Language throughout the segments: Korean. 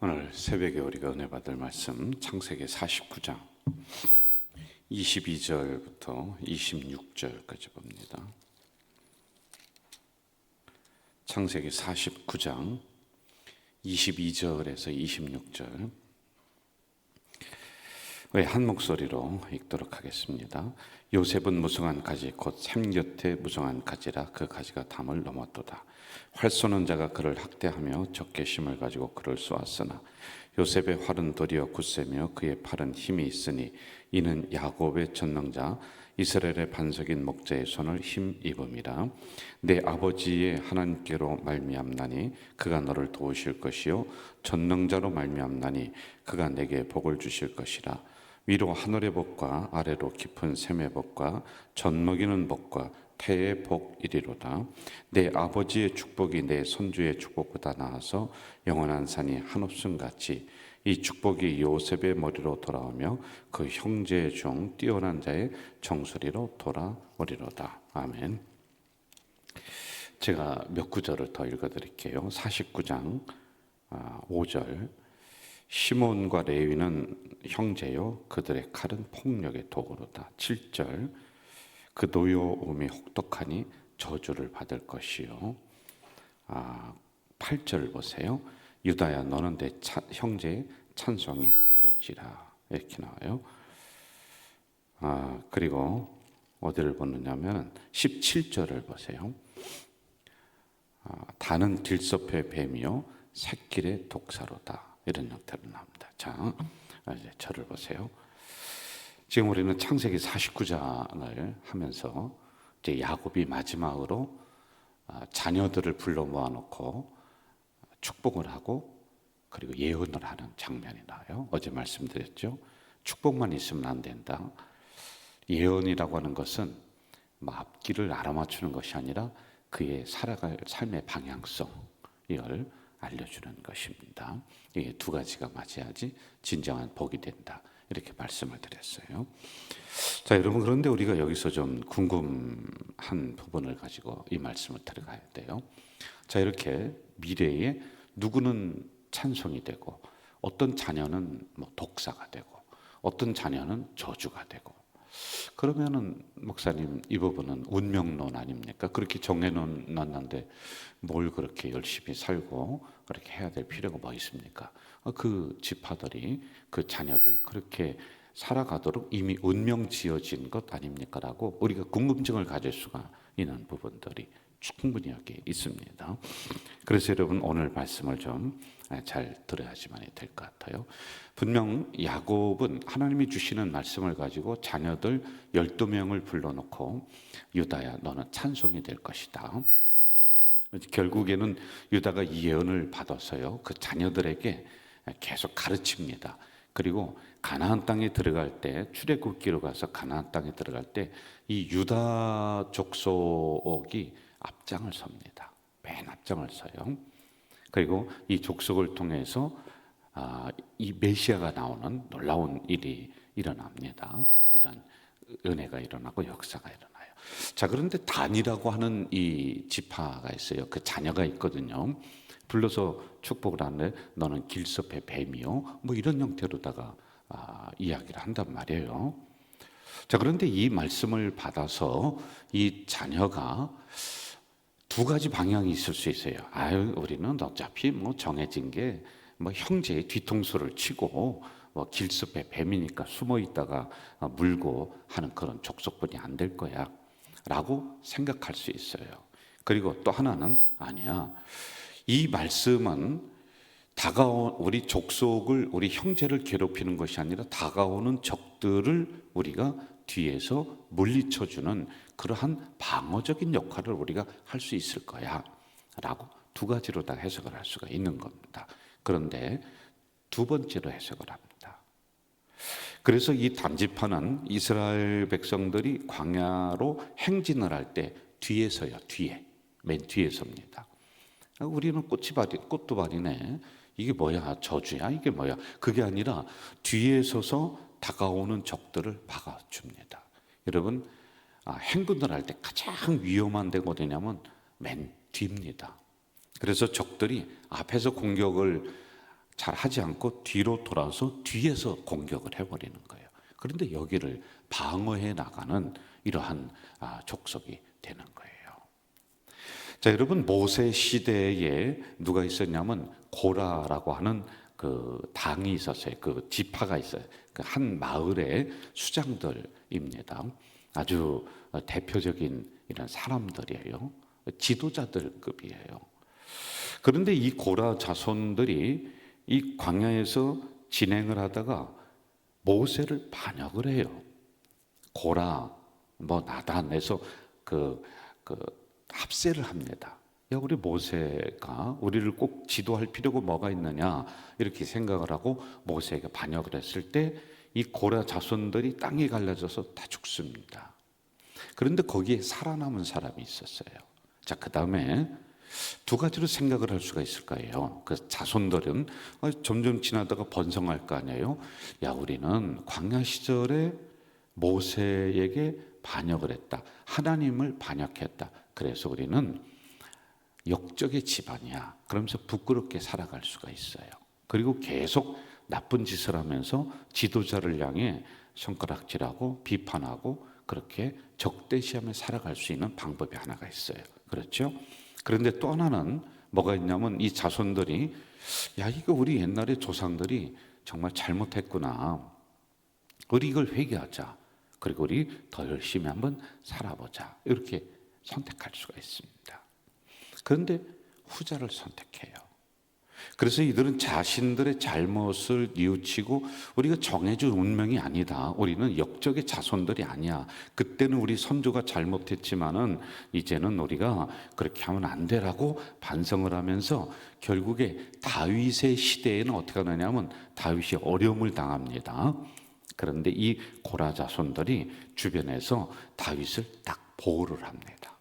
오늘 새벽에 우리가 은혜 받을 말씀 창세기 49장 22절부터 26절까지 봅니다. 창세기 49장 22절에서 26절 한 목소리로 읽도록 하겠습니다. 요셉은 무성한 가지 곧 샘 곁에 무성한 가지라 그 가지가 담을 넘었도다. 활 쏘는 자가 그를 학대하며 적개심을 가지고 그를 쏘았으나 요셉의 활은 도리어 굳세며 그의 팔은 힘이 있으니 이는 야곱의 전능자 이스라엘의 반석인 목자의 손을 힘입음이라. 내 아버지의 하나님께로 말미암나니 그가 너를 도우실 것이요 전능자로 말미암나니 그가 내게 복을 주실 것이라. 위로 하늘의 복과 아래로 깊은 샘의 복과 젖먹이는 복과 태의 복 이리로다. 내 아버지의 축복이 내 선주의 축복보다 나아서 영원한 산이 한옵순 같이 이 축복이 요셉의 머리로 돌아오며 그 형제 중 뛰어난 자의 정수리로 돌아오리로다. 아멘. 제가 몇 구절을 더 읽어드릴게요. 49장 5절 시몬과 레위는 형제요 그들의 칼은 폭력의 도구로다. 7절 그 노여움이 혹독하니 저주를 받을 것이요. 8절 보세요. 유다야 너는 내 형제의 찬송이 될지라. 이렇게 나와요. 그리고 어디를 보느냐면 17절을 보세요. 다는 들섭의 뱀이요 새길의 독사로다. 이런 형태로 나옵니다. 자, 이제 저를 보세요. 지금 우리는 창세기 49장을 하면서 이제 야곱이 마지막으로 자녀들을 불러 모아놓고 축복을 하고 그리고 예언을 하는 장면이 나와요. 어제 말씀드렸죠. 축복만 있으면 안 된다. 예언이라고 하는 것은 앞길을 알아맞추는 것이 아니라 그의 살아갈 삶의 방향성을 알려주는 것입니다. 이게 두 가지가 맞아야지 진정한 복이 된다. 이렇게 말씀을 드렸어요. 자, 여러분, 그런데 우리가 여기서 좀 궁금한 부분을 가지고 이 말씀을 들어가야 돼요. 자, 이렇게 미래에 누구는 찬송이 되고 어떤 자녀는 독사가 되고 어떤 자녀는 저주가 되고, 그러면은 목사님 이 부분은 운명론 아닙니까? 그렇게 정해놓았는데 뭘 그렇게 열심히 살고 그렇게 해야 될 필요가 뭐 있습니까? 그 지파들이 그 자녀들이 그렇게 살아가도록 이미 운명 지어진 것 아닙니까? 라고 우리가 궁금증을 가질 수가 있는 부분들이 충분히 여기 있습니다. 그래서 여러분 오늘 말씀을 좀 잘 들어야지만 될 것 같아요. 분명 야곱은 하나님이 주시는 말씀을 가지고 자녀들 12명을 불러놓고 유다야 너는 찬송이 될 것이다. 결국에는 유다가 이 예언을 받아서요 그 자녀들에게 계속 가르칩니다. 그리고 가나안 땅에 들어갈 때 출애굽기로 가서 가나안 땅에 들어갈 때 이 유다 족속이 앞장을 섭니다. 맨 앞장을 서요. 그리고 이 족속을 통해서 이 메시아가 나오는 놀라운 일이 일어납니다. 이런 은혜가 일어나고 역사가 일어나요. 자, 그런데 단이라고 하는 이 지파가 있어요. 그 자녀가 있거든요. 불러서 축복을 하는데 너는 길섭의 뱀이요. 이런 형태로다가 이야기를 한단 말이에요. 자, 그런데 이 말씀을 받아서 이 자녀가 두 가지 방향이 있을 수 있어요. 우리는 어차피 정해진 게 형제의 뒤통수를 치고 길섭의 뱀이니까 숨어 있다가 물고 하는 그런 족속분이 안 될 거야 라고 생각할 수 있어요. 그리고 또 하나는 아니야. 이 말씀은 다가온 우리 족속을, 우리 형제를 괴롭히는 것이 아니라 다가오는 적들을 우리가 뒤에서 물리쳐주는 그러한 방어적인 역할을 우리가 할 수 있을 거야 라고 두 가지로 다 해석을 할 수가 있는 겁니다. 그런데 두 번째로 해석을 합니다. 그래서 이 단지파는 이스라엘 백성들이 광야로 행진을 할 때 뒤에 서요. 맨 뒤에 섭니다. 우리는 꽃도 발이네. 이게 뭐야? 저주야? 이게 뭐야? 그게 아니라 뒤에 서서 다가오는 적들을 막아줍니다. 여러분, 행군을 할 때 가장 위험한 데가 어디냐면 맨 뒤입니다. 그래서 적들이 앞에서 공격을 잘 하지 않고 뒤로 돌아서 뒤에서 공격을 해버리는 거예요. 그런데 여기를 방어해 나가는 이러한 족속이 되는 거예요. 자, 여러분, 모세 시대에 누가 있었냐면 고라라고 하는 그 당이 있었어요. 그 지파가 있어요. 그 한 마을의 수장들입니다. 아주 대표적인 이런 사람들이에요. 지도자들급이에요. 그런데 이 고라 자손들이 이 광야에서 진행을 하다가 모세를 반역을 해요. 고라, 나단에서 그 합세를 합니다. 야, 우리 모세가 우리를 꼭 지도할 필요가 뭐가 있느냐 이렇게 생각을 하고 모세에게 반역을 했을 때 이 고라 자손들이 땅이 갈라져서 다 죽습니다. 그런데 거기에 살아남은 사람이 있었어요. 자, 그 다음에 두 가지로 생각을 할 수가 있을 거예요. 그 자손들은 점점 지나다가 번성할 거 아니에요. 야, 우리는 광야 시절에 모세에게 반역을 했다. 하나님을 반역했다. 그래서 우리는 역적의 집안이야. 그러면서 부끄럽게 살아갈 수가 있어요. 그리고 계속 나쁜 짓을 하면서 지도자를 향해 손가락질하고 비판하고 그렇게 적대시하며 살아갈 수 있는 방법이 하나가 있어요. 그렇죠? 그런데 또 하나는 뭐가 있냐면 이 자손들이 야, 이거 우리 옛날에 조상들이 정말 잘못했구나. 우리 이걸 회개하자. 그리고 우리 더 열심히 한번 살아보자. 이렇게 선택할 수가 있습니다. 그런데 후자를 선택해요. 그래서 이들은 자신들의 잘못을 뉘우치고 우리가 정해준 운명이 아니다. 우리는 역적의 자손들이 아니야. 그때는 우리 선조가 잘못했지만은 이제는 우리가 그렇게 하면 안 되라고 반성을 하면서 결국에 다윗의 시대에는 어떻게 하느냐면 다윗이 어려움을 당합니다. 그런데 이 고라 자손들이 주변에서 다윗을 딱 보호를 합니다.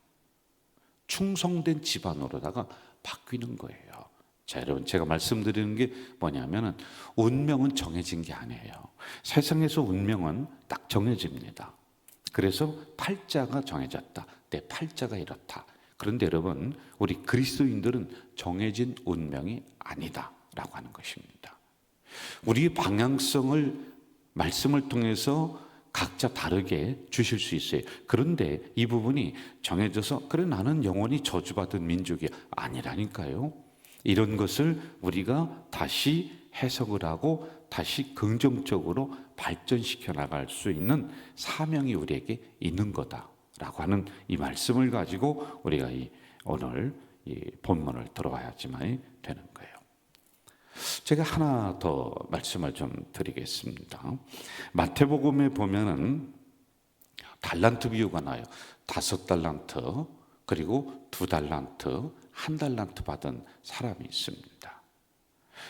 충성된 집안으로다가 바뀌는 거예요. 자, 여러분, 제가 말씀드리는 게 뭐냐면은 운명은 정해진 게 아니에요. 세상에서 운명은 딱 정해집니다. 그래서 팔자가 정해졌다. 내 팔자가 이렇다. 그런데 여러분, 우리 그리스도인들은 정해진 운명이 아니다라고 하는 것입니다. 우리의 방향성을 말씀을 통해서 각자 다르게 주실 수 있어요. 그런데 이 부분이 정해져서 그래 나는 영원히 저주받은 민족이 아니라니까요. 이런 것을 우리가 다시 해석을 하고 다시 긍정적으로 발전시켜 나갈 수 있는 사명이 우리에게 있는 거다라고 하는 이 말씀을 가지고 우리가 오늘 이 본문을 들어와야지만 되는 거예요. 제가 하나 더 말씀을 좀 드리겠습니다. 마태복음에 보면은 달란트 비유가 나요. 5달란트 그리고 2달란트 1달란트 받은 사람이 있습니다.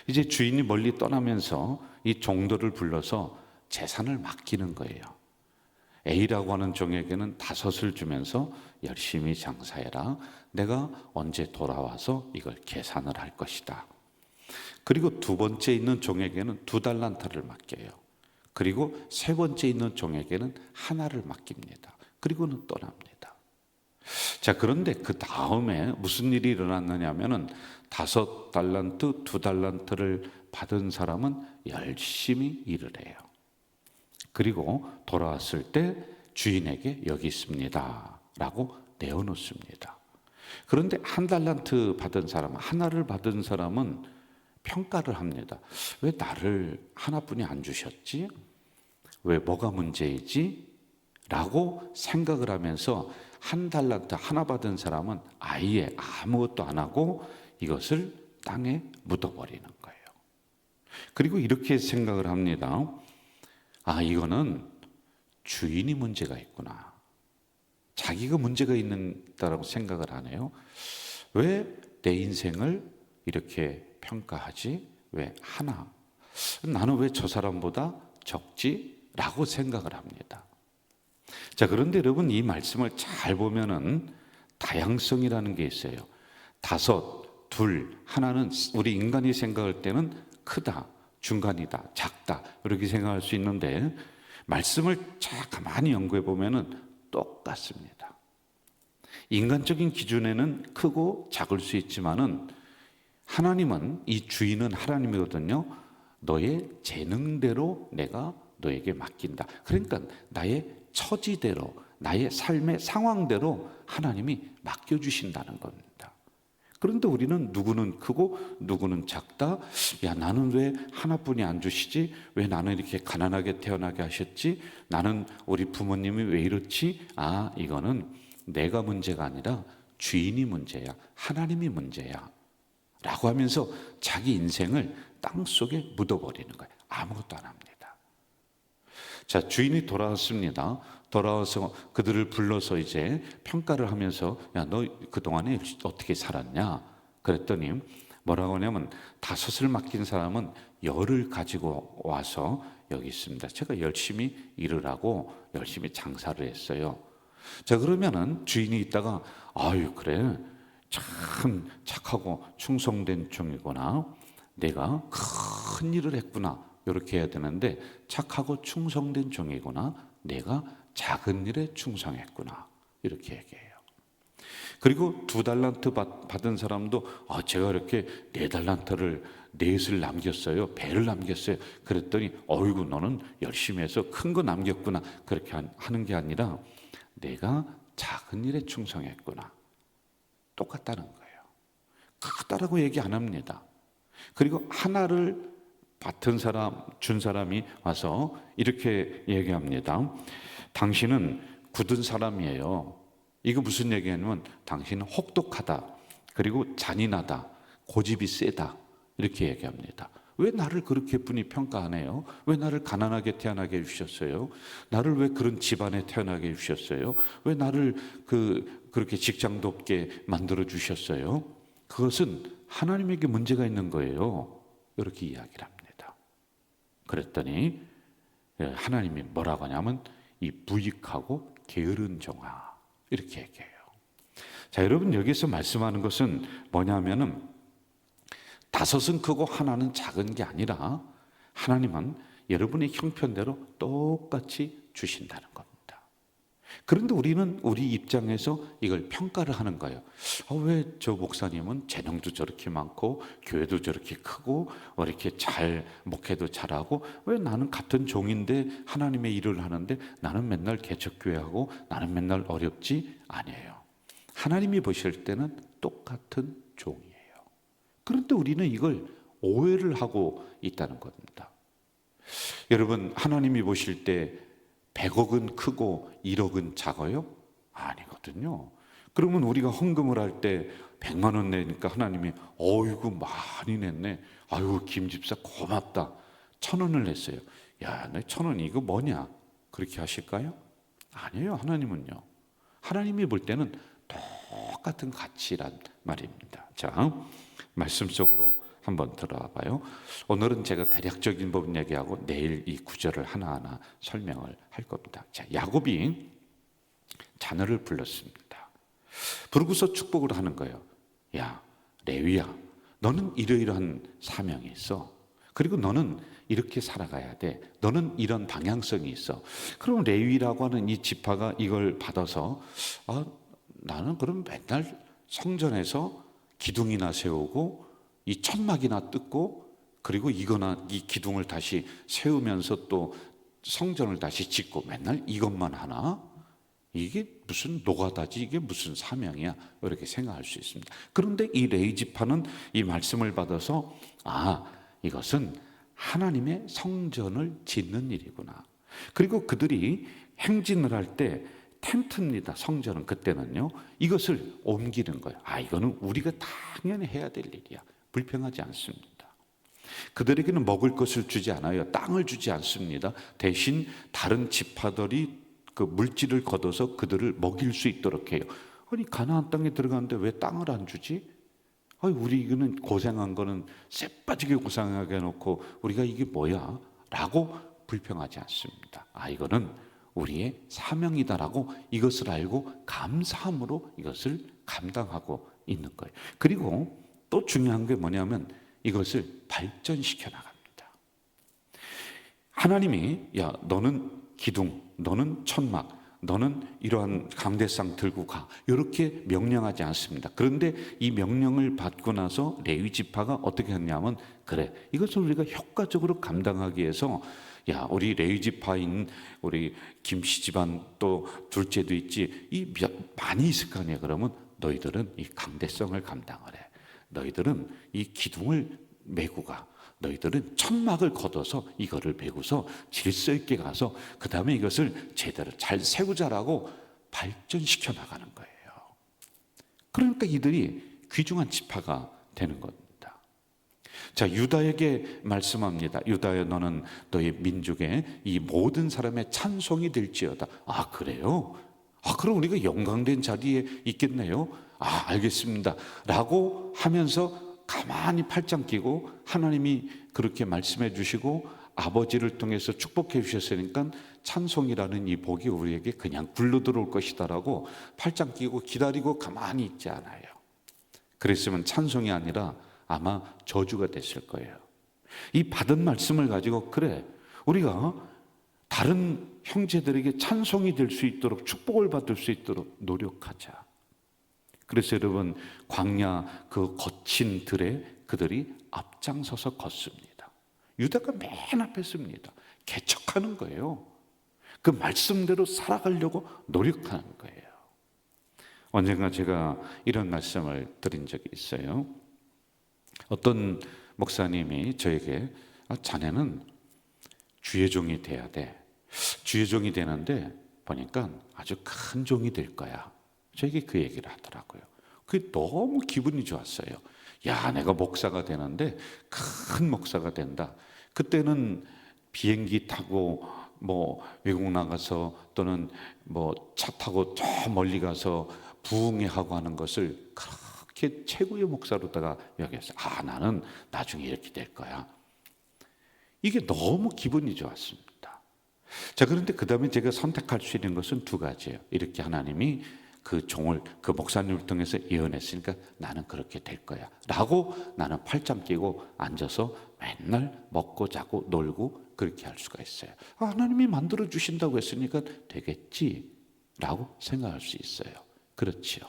이제 주인이 멀리 떠나면서 이 종들을 불러서 재산을 맡기는 거예요. A라고 하는 종에게는 5을 주면서 열심히 장사해라. 내가 언제 돌아와서 이걸 계산을 할 것이다. 그리고 두 번째 있는 종에게는 2달란트를 맡겨요. 그리고 세 번째 있는 종에게는 1를 맡깁니다. 그리고는 떠납니다. 자, 그런데 그 다음에 무슨 일이 일어났느냐면은 5달란트, 2달란트를 받은 사람은 열심히 일을 해요. 그리고 돌아왔을 때 주인에게 여기 있습니다 라고 내어놓습니다. 그런데 1달란트 받은 사람, 1를 받은 사람은 평가를 합니다. 왜 나를 하나뿐이 안 주셨지? 왜 뭐가 문제이지? 라고 생각을 하면서 1달란트 1 받은 사람은 아예 아무것도 안 하고 이것을 땅에 묻어버리는 거예요. 그리고 이렇게 생각을 합니다. 아, 이거는 주인이 문제가 있구나. 자기가 문제가 있다라고 생각을 안 해요. 왜 내 인생을 이렇게 평가하지? 왜 하나? 나는 왜 저 사람보다 적지? 라고 생각을 합니다. 자, 그런데 여러분 이 말씀을 잘 보면은 다양성이라는 게 있어요. 5, 2, 1는 우리 인간이 생각할 때는 크다, 중간이다, 작다 이렇게 생각할 수 있는데 말씀을 잘 가만히 연구해 보면은 똑같습니다. 인간적인 기준에는 크고 작을 수 있지만은 하나님은, 이 주인은 하나님이거든요. 너의 재능대로 내가 너에게 맡긴다. 그러니까 나의 처지대로, 나의 삶의 상황대로 하나님이 맡겨주신다는 겁니다. 그런데 우리는 누구는 크고 누구는 작다. 야, 나는 왜 하나뿐이 안 주시지? 왜 나는 이렇게 가난하게 태어나게 하셨지? 나는 우리 부모님이 왜 이렇지? 아, 이거는 내가 문제가 아니라 주인이 문제야. 하나님이 문제야. 라고 하면서 자기 인생을 땅속에 묻어버리는 거예요. 아무것도 안 합니다. 자, 주인이 돌아왔습니다. 돌아와서 그들을 불러서 이제 평가를 하면서, 야, 너 그동안에 어떻게 살았냐? 그랬더니 뭐라고 하냐면, 5을 맡긴 사람은 10을 가지고 와서 여기 있습니다. 제가 열심히 일을 하고 열심히 장사를 했어요. 자, 그러면은 주인이 있다가, 아유, 그래, 참 착하고 충성된 종이구나. 내가 큰 일을 했구나. 이렇게 해야 되는데, 착하고 충성된 종이구나. 내가 작은 일에 충성했구나. 이렇게 얘기해요. 그리고 2달란트 받은 사람도, 아, 제가 이렇게 4달란트를, 넷을 남겼어요. 배를 남겼어요. 그랬더니, 어이구, 너는 열심히 해서 큰 거 남겼구나. 그렇게 하는 게 아니라, 내가 작은 일에 충성했구나. 똑같다는 거예요. 크다라고 얘기 안 합니다. 그리고 하나를 받은 사람, 준 사람이 와서 이렇게 얘기합니다. 당신은 굳은 사람이에요. 이거 무슨 얘기냐면, 당신은 혹독하다, 그리고 잔인하다, 고집이 세다, 이렇게 얘기합니다. 왜 나를 그렇게 분이 평가 안 해요? 왜 나를 가난하게 태어나게 해주셨어요? 나를 왜 그런 집안에 태어나게 해주셨어요? 왜 나를 그렇게 직장도 없게 만들어 주셨어요? 그것은 하나님에게 문제가 있는 거예요. 이렇게 이야기를 합니다. 그랬더니 하나님이 뭐라고 하냐면, 이 무익하고 게으른 종아, 이렇게 얘기해요. 자, 여러분, 여기서 말씀하는 것은 뭐냐면은, 5은 크고 하나는 작은 게 아니라 하나님은 여러분의 형편대로 똑같이 주신다는 겁니다. 그런데 우리는 우리 입장에서 이걸 평가를 하는 거예요. 왜 저 목사님은 재능도 저렇게 많고 교회도 저렇게 크고 이렇게 잘 목회도 잘하고, 왜 나는 같은 종인데 하나님의 일을 하는데 나는 맨날 개척교회하고 나는 맨날 어렵지? 아니에요. 하나님이 보실 때는 똑같은 종이에요. 그런데 우리는 이걸 오해를 하고 있다는 겁니다. 여러분, 하나님이 보실 때 100억은 크고 1억은 작아요? 아니거든요. 그러면 우리가 헌금을 할 때 100만 원 내니까 하나님이, 어이구 많이 냈네, 아유 김 집사 고맙다, 1,000원을 냈어요. 야, 너 1,000원 이거 뭐냐? 그렇게 하실까요? 아니에요. 하나님은요, 하나님이 볼 때는 똑같은 가치란 말입니다. 자, 말씀 속으로 한번 들어와 봐요. 오늘은 제가 대략적인 부분 얘기하고 내일 이 구절을 하나하나 설명을 할 겁니다. 자, 야곱이 자녀를 불렀습니다. 부르고서 축복을 하는 거예요. 야, 레위야, 너는 이러이러한 사명이 있어. 그리고 너는 이렇게 살아가야 돼. 너는 이런 방향성이 있어. 그럼 레위라고 하는 이 지파가 이걸 받아서, 나는 그럼 맨날 성전에서 기둥이나 세우고 이 천막이나 뜯고, 그리고 이거나 이 기둥을 다시 세우면서 또 성전을 다시 짓고 맨날 이것만 하나? 이게 무슨 노가다지? 이게 무슨 사명이야? 이렇게 생각할 수 있습니다. 그런데 이 레위 지파는 이 말씀을 받아서, 이것은 하나님의 성전을 짓는 일이구나. 그리고 그들이 행진을 할 때 텐트입니다. 성전은 그때는요, 이것을 옮기는 거예요. 이거는 우리가 당연히 해야 될 일이야. 불평하지 않습니다. 그들에게는 먹을 것을 주지 않아요. 땅을 주지 않습니다. 대신 다른 지파들이 그 물질을 걷어서 그들을 먹일 수 있도록 해요. 아니, 가나안 땅에 들어가는데 왜 땅을 안 주지? 우리 이거는 고생한 거는 쎄빠지게 고생하게 해놓고 우리가 이게 뭐야? 라고 불평하지 않습니다. 이거는 우리의 사명이다라고 이것을 알고 감사함으로 이것을 감당하고 있는 거예요. 그리고 또 중요한 게 뭐냐면, 이것을 발전시켜 나갑니다. 하나님이, 야, 너는 기둥, 너는 천막, 너는 이러한 강대상 들고 가, 이렇게 명령하지 않습니다. 그런데 이 명령을 받고 나서 레위 지파가 어떻게 했냐면, 그래, 이것을 우리가 효과적으로 감당하기 위해서, 야, 우리 레위 지파인 우리 김씨 집안 또 둘째도 있지, 많이 있을 거 아니야. 그러면 너희들은 이 강대성을 감당을 해. 너희들은 이 기둥을 메고 가. 너희들은 천막을 걷어서 이거를 메고서 질서 있게 가서 그 다음에 이것을 제대로 잘 세우자라고 발전시켜 나가는 거예요. 그러니까 이들이 귀중한 지파가 되는 겁니다. 자, 유다에게 말씀합니다. 유다야, 너는 너희 민족의 이 모든 사람의 찬송이 될지어다. 아, 그래요? 아, 그럼 우리가 영광된 자리에 있겠네요. 아, 알겠습니다 라고 하면서 가만히 팔짱 끼고, 하나님이 그렇게 말씀해 주시고 아버지를 통해서 축복해 주셨으니까 찬송이라는 이 복이 우리에게 그냥 굴러 들어올 것이다라고 팔짱 끼고 기다리고 가만히 있지 않아요. 그랬으면 찬송이 아니라 아마 저주가 됐을 거예요. 이 받은 말씀을 가지고, 그래, 우리가 다른 형제들에게 찬송이 될 수 있도록, 축복을 받을 수 있도록 노력하자. 그래서 여러분, 광야 그 거친 들에 그들이 앞장서서 걷습니다. 유다가 맨 앞에 섭니다. 개척하는 거예요. 그 말씀대로 살아가려고 노력하는 거예요. 언젠가 제가 이런 말씀을 드린 적이 있어요. 어떤 목사님이 저에게, 자네는 주의 종이 돼야 돼. 주의 종이 되는데 보니까 아주 큰 종이 될 거야. 저에게 그 얘기를 하더라고요. 그게 너무 기분이 좋았어요. 야, 내가 목사가 되는데 큰 목사가 된다. 그때는 비행기 타고 뭐 외국 나가서 또는 뭐 차 타고 저 멀리 가서 부흥회하고 하는 것을 그렇게 최고의 목사로다가 여겼어요. 아, 나는 나중에 이렇게 될 거야. 이게 너무 기분이 좋았습니다. 자, 그런데 그 다음에 제가 선택할 수 있는 것은 두 가지예요. 이렇게 하나님이 그 종을, 그 목사님을 통해서 예언했으니까 나는 그렇게 될 거야 라고 나는 팔짱 끼고 앉아서 맨날 먹고 자고 놀고 그렇게 할 수가 있어요. 하나님이 만들어 주신다고 했으니까 되겠지 라고 생각할 수 있어요. 그렇지요.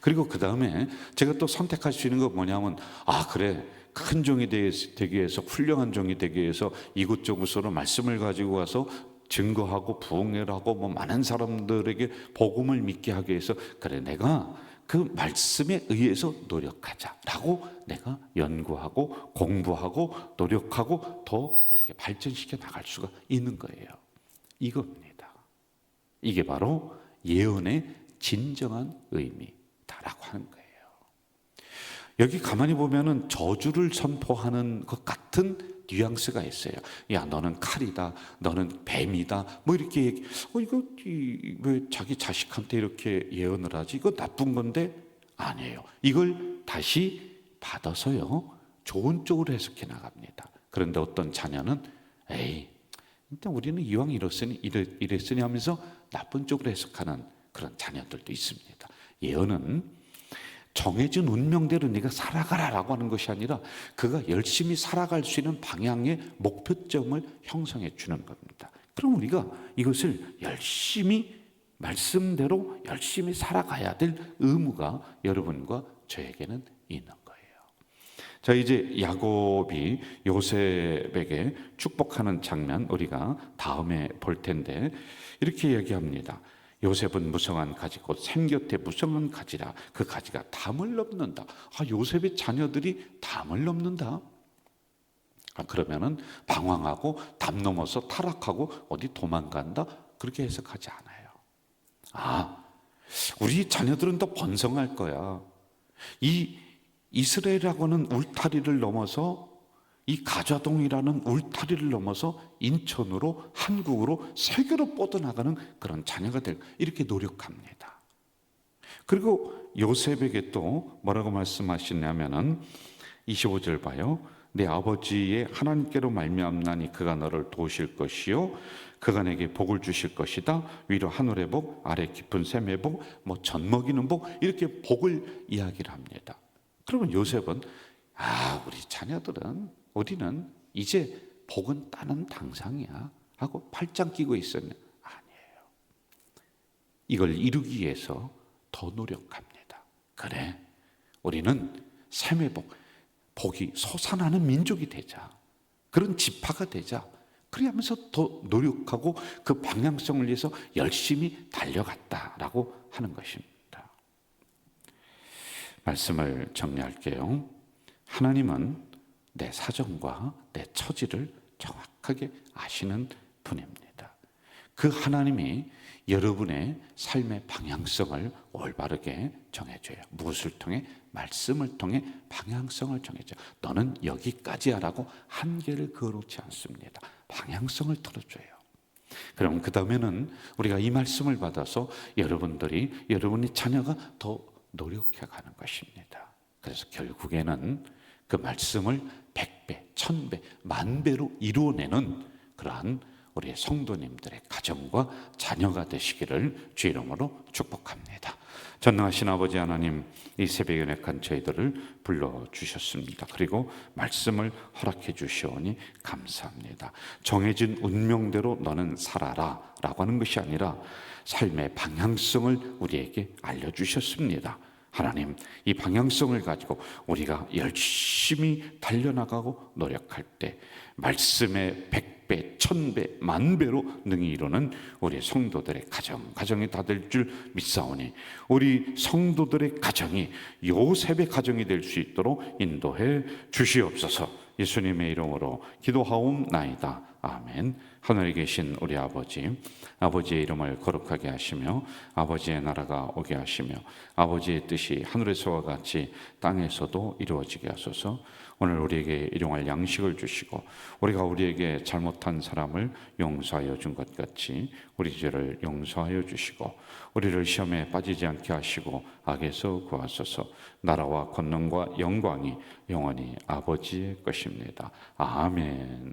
그리고 그 다음에 제가 또 선택할 수 있는 건 뭐냐면, 아, 그래, 큰 종이 되기 위해서, 훌륭한 종이 되기 위해서 이곳저곳으로 말씀을 가지고 와서 증거하고 부흥회를 하고 뭐 많은 사람들에게 복음을 믿게 하기 위해서, 그래, 내가 그 말씀에 의해서 노력하자라고 내가 연구하고 공부하고 노력하고 더 그렇게 발전시켜 나갈 수가 있는 거예요. 이겁니다. 이게 바로 예언의 진정한 의미다라고 하는 거예요. 여기 가만히 보면은 저주를 선포하는 것 같은 뉘앙스가 있어요. 야, 너는 칼이다, 너는 뱀이다, 뭐 이렇게 얘기. 이거 왜 자기 자식한테 이렇게 예언을 하지? 이거 나쁜 건데? 아니에요. 이걸 다시 받아서요, 좋은 쪽으로 해석해 나갑니다. 그런데 어떤 자녀는, 에이, 일단 우리는 이왕 이랬으니 하면서 나쁜 쪽으로 해석하는 그런 자녀들도 있습니다. 예언은 정해진 운명대로 네가 살아가라라고 하는 것이 아니라 그가 열심히 살아갈 수 있는 방향의 목표점을 형성해 주는 겁니다. 그럼 우리가 이것을 열심히, 말씀대로 열심히 살아가야 될 의무가 여러분과 저에게는 있는 거예요. 자, 이제 야곱이 요셉에게 축복하는 장면 우리가 다음에 볼 텐데, 이렇게 얘기합니다. 요셉은 무성한 가지 곧 샘 곁에 무성한 가지라. 그 가지가 담을 넘는다. 요셉의 자녀들이 담을 넘는다. 그러면은 방황하고 담 넘어서 타락하고 어디 도망간다, 그렇게 해석하지 않아요. 우리 자녀들은 더 번성할 거야. 이 이스라엘이라고는 울타리를 넘어서, 이 가좌동이라는 울타리를 넘어서 인천으로, 한국으로, 세계로 뻗어나가는 그런 자녀가 될, 이렇게 노력합니다. 그리고 요셉에게 또 뭐라고 말씀하시냐면은 25절 봐요. 내 아버지의 하나님께로 말미암나니 그가 너를 도우실 것이요 그가 내게 복을 주실 것이다. 위로 하늘의 복, 아래 깊은 샘의 복, 뭐 젖 먹이는 복, 이렇게 복을 이야기를 합니다. 그러면 요셉은, 우리 자녀들은, 우리는 이제 복은 따는 당상이야 하고 팔짱 끼고 있었냐? 아니에요. 이걸 이루기 위해서 더 노력합니다. 그래, 우리는 삶의 복이 솟아나는 민족이 되자, 그런 지파가 되자. 그래 하면서 더 노력하고 그 방향성을 위해서 열심히 달려갔다라고 하는 것입니다. 말씀을 정리할게요. 하나님은 내 사정과 내 처지를 정확하게 아시는 분입니다. 그 하나님이 여러분의 삶의 방향성을 올바르게 정해줘요. 무엇을 통해? 말씀을 통해 방향성을 정해줘요. 너는 여기까지야 라고 한계를 그어놓지 않습니다. 방향성을 틀어줘요. 그럼 그 다음에는 우리가 이 말씀을 받아서 여러분의 자녀가 더 노력해가는 것입니다. 그래서 결국에는 그 말씀을 100배, 1000배, 만배로 이루어내는 그러한 우리 성도님들의 가정과 자녀가 되시기를 주 이름으로 축복합니다. 전능하신 아버지 하나님, 이 새벽에 연약한 저희들을 불러주셨습니다. 그리고 말씀을 허락해 주시오니 감사합니다. 정해진 운명대로 너는 살아라 라고 하는 것이 아니라 삶의 방향성을 우리에게 알려주셨습니다. 하나님, 이 방향성을 가지고 우리가 열심히 달려나가고 노력할 때 말씀의 100배, 1000배, 만배로 능히 이루는 우리 성도들의 가정이 다 될 줄 믿사오니 우리 성도들의 가정이 요셉의 가정이 될 수 있도록 인도해 주시옵소서. 예수님의 이름으로 기도하옵나이다. 아멘. 하늘에 계신 우리 아버지의 이름을 거룩하게 하시며 아버지의 나라가 오게 하시며 아버지의 뜻이 하늘에서와 같이 땅에서도 이루어지게 하소서. 오늘 우리에게 일용할 양식을 주시고 우리가 우리에게 잘못한 사람을 용서하여 준 것 같이 우리 죄를 용서하여 주시고 우리를 시험에 빠지지 않게 하시고 악에서 구하소서. 나라와 권능과 영광이 영원히 아버지의 것입니다. 아멘.